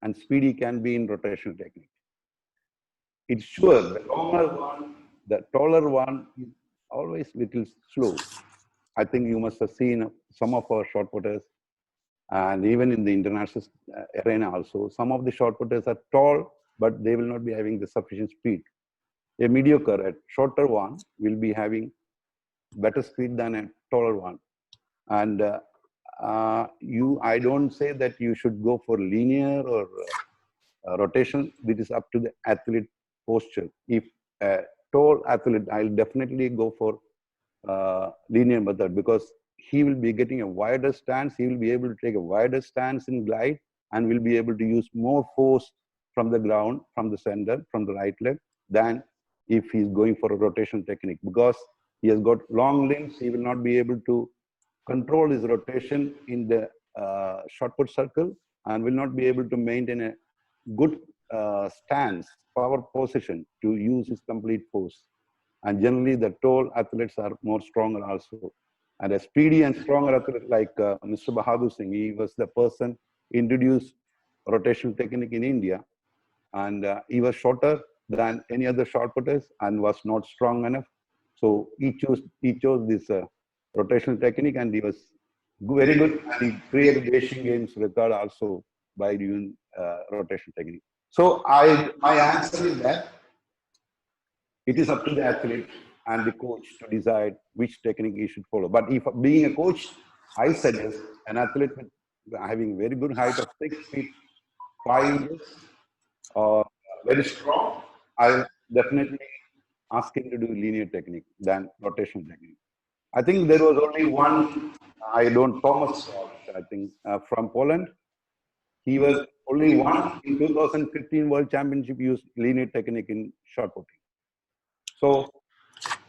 and speedy can be in rotational technique. It's sure the longer one, the taller one is always little slow. I think you must have seen some of our shot putters, and even in the international arena also, some of the shot putters are tall, but they will not be having the sufficient speed. A mediocre, a shorter one will be having better speed than a taller one. And I don't say that you should go for linear or rotation. It is up to the athlete posture. If a tall athlete, I'll definitely go for linear method because he will be getting a wider stance. He will be able to take a wider stance in glide and will be able to use more force from the ground, from the center, from the right leg than if he's going for a rotation technique, because he has got long limbs. He will not be able to control his rotation in the shot put circle and will not be able to maintain a good stance, power position to use his complete force. And generally, the tall athletes are more stronger also. And a speedy and stronger athlete like Mr. Bahadur Singh, he was the person introduced rotational technique in India. And he was shorter than any other shot putters and was not strong enough. So he chose this rotational technique, and he was very good. And he created Asian Games record also by doing rotational technique. So my answer is that it is up to the athlete and the coach to decide which technique he should follow. But if being a coach, I suggest an athlete with having very good height of 6 feet 5 inches or very strong, I definitely ask him to do linear technique than rotational technique. I think there was only one, Thomas, I think, from Poland. He was only one in 2015 World Championship used linear technique in shot putting. So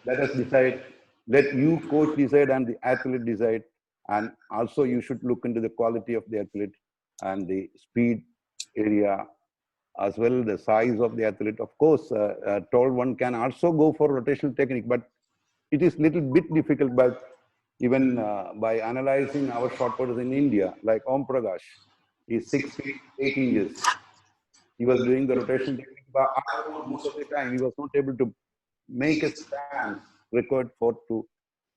let us decide, let you coach decide and the athlete decide. And also you should look into the quality of the athlete and the speed area, as well the size of the athlete. Of course, a tall one can also go for rotational technique, but it is little bit difficult. But even by analyzing our shot putters in India, like Om Prakash, he's 6 feet 8 inches. He was doing the rotational technique, but most of the time he was not able to make a stance required for to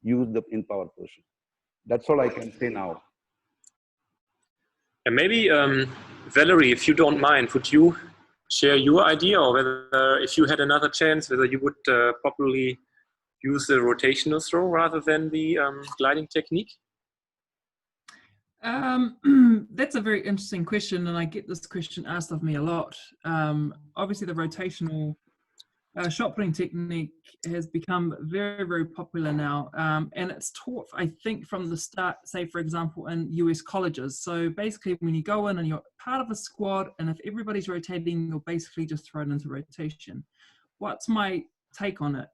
use the in power position. That's all I can say now.
And maybe, Valerie, if you don't mind, would you share your idea, or whether, if you had another chance, whether you would probably use the rotational throw rather than the gliding technique?
That's a very interesting question, and I get this question asked of me a lot. Obviously, the rotational shot putting technique has become very, very popular now, and it's taught, I think, from the start, say, for example, in US colleges. So basically, when you go in and you're part of a squad, and if everybody's rotating, you're basically just thrown into rotation. What's my take on it?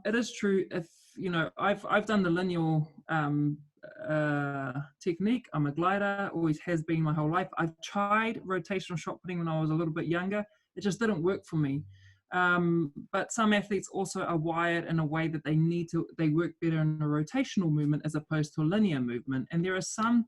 It is true. If you know, I've done the lineal technique. I'm a glider, always has been my whole life. I've tried rotational shot putting when I was a little bit younger. It just didn't work for me. But some athletes also are wired in a way that they work better in a rotational movement as opposed to a linear movement. And there are some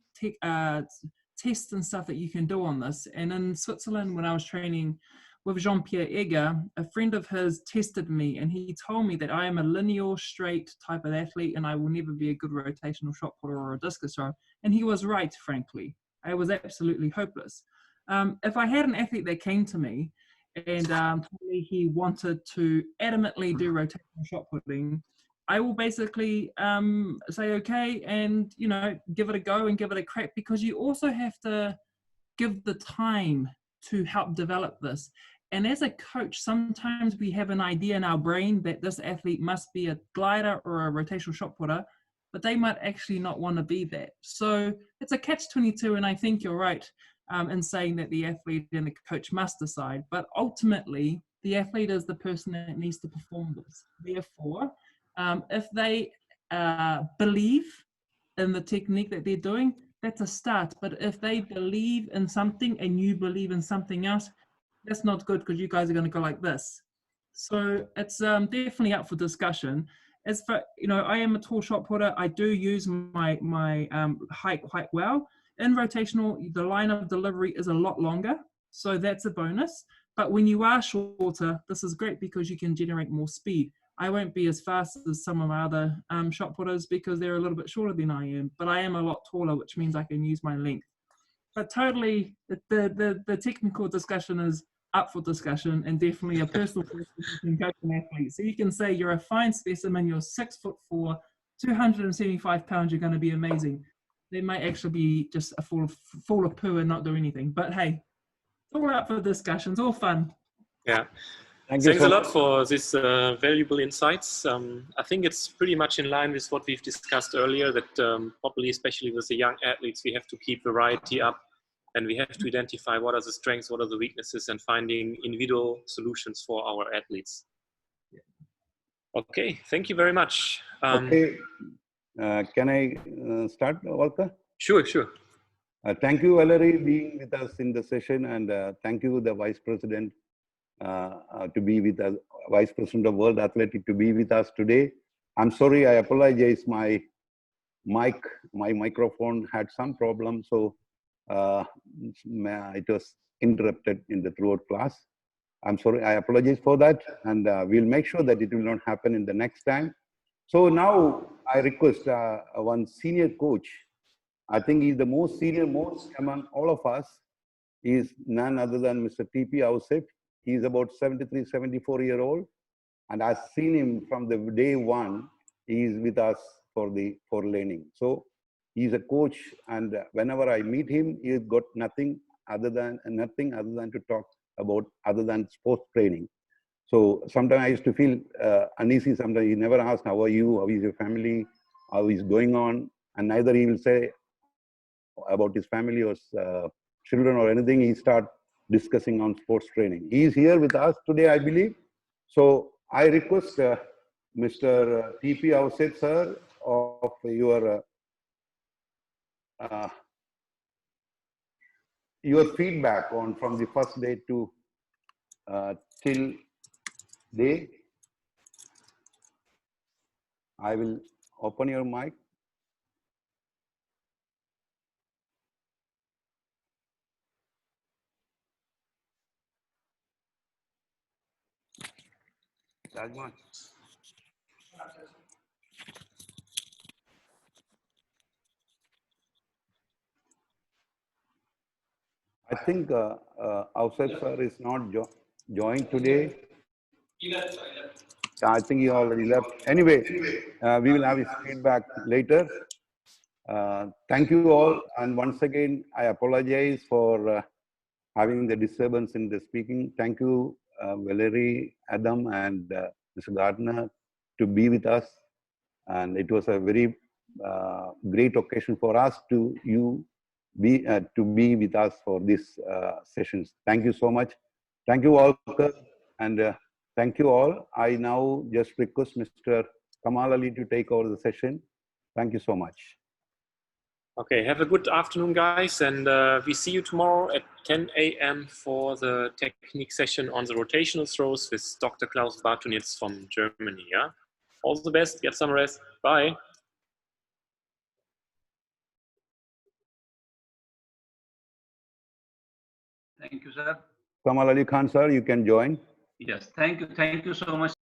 tests and stuff that you can do on this. And in Switzerland, when I was training with Jean-Pierre Egger, a friend of his tested me, and he told me that I am a linear, straight type of athlete, and I will never be a good rotational shot putter or a discus thrower. And he was right, frankly. I was absolutely hopeless. If I had an athlete that came to me and told me he wanted to adamantly do rotational shot putting, I will basically say okay, and give it a go and give it a crack, because you also have to give the time to help develop this. And as a coach, sometimes we have an idea in our brain that this athlete must be a glider or a rotational shot putter, but they might actually not want to be that. So it's a catch-22, and I think you're right in saying that the athlete and the coach must decide. But ultimately, the athlete is the person that needs to perform this. Therefore, if they believe in the technique that they're doing, that's a start. But if they believe in something and you believe in something else, that's not good, because you guys are going to go like this. So it's definitely up for discussion. As for, I am a tall shot putter. I do use my height quite well. In rotational, the line of delivery is a lot longer, so that's a bonus. But when you are shorter, this is great because you can generate more speed. I won't be as fast as some of my other shot putters because they're a little bit shorter than I am, but I am a lot taller, which means I can use my length. But totally, the technical discussion is up for discussion, and definitely a personal person can coach an athlete. So you can say you're a fine specimen, you're 6'4", 275 pounds, you're going to be amazing. They might actually be just a full of poo and not do anything. But hey, it's all up for discussions, all fun.
Yeah.
Thanks
a lot for this valuable insights. I think it's pretty much in line with what we've discussed earlier, that probably, especially with the young athletes, we have to keep variety up, and we have to identify what are the strengths, what are the weaknesses, and finding individual solutions for our athletes. Okay, thank you very much.
Okay, can I start, Walker?
Sure.
Thank you, Valerie, being with us in the session, and thank you, the Vice President, to be with us, Vice President of World Athletic, to be with us today. I'm sorry, I apologize. My microphone had some problem, so it was interrupted in the throughout class. I'm sorry, I apologize for that, and we'll make sure that it will not happen in the next time. So now I request one senior coach. I think he's the most senior among all of us. He is none other than Mr. T.P. Ausef. He's about 73, 74-year-old, and I've seen him from the day one. He is with us for learning. So he's a coach, and whenever I meet him, he's got nothing other than to talk about other than sports training. So sometimes I used to feel uneasy. Sometimes he never asks, how are you? How is your family? How is going on? And neither he will say about his family or children or anything. He start discussing on sports training. He is here with us today, I believe. So I request Mr. T.P. Ausef, sir, of your feedback on from the first day to till day. I will open your mic. That one. I think Ausaf sir is not joined today. I think he already left. Anyway, we will have his feedback later. Thank you all. And once again, I apologize for having the disturbance in the speaking. Thank you, Valerie, Adam, and Mr. Gardner to be with us. And it was a very great occasion for us to be with us for these sessions. Thank you so much. Thank you all, and thank you all. I now just request Mr. Kamal Ali to take over the session. Thank you so much.
Okay, have a good afternoon, guys, and we see you tomorrow at 10 a.m. for the technique session on the rotational throws with Dr. Klaus Bartunitz from Germany. Yeah, all the best. Get some rest. Bye.
Thank you, sir.
Kamal Ali Khan, sir, you can join.
Yes, thank you so much.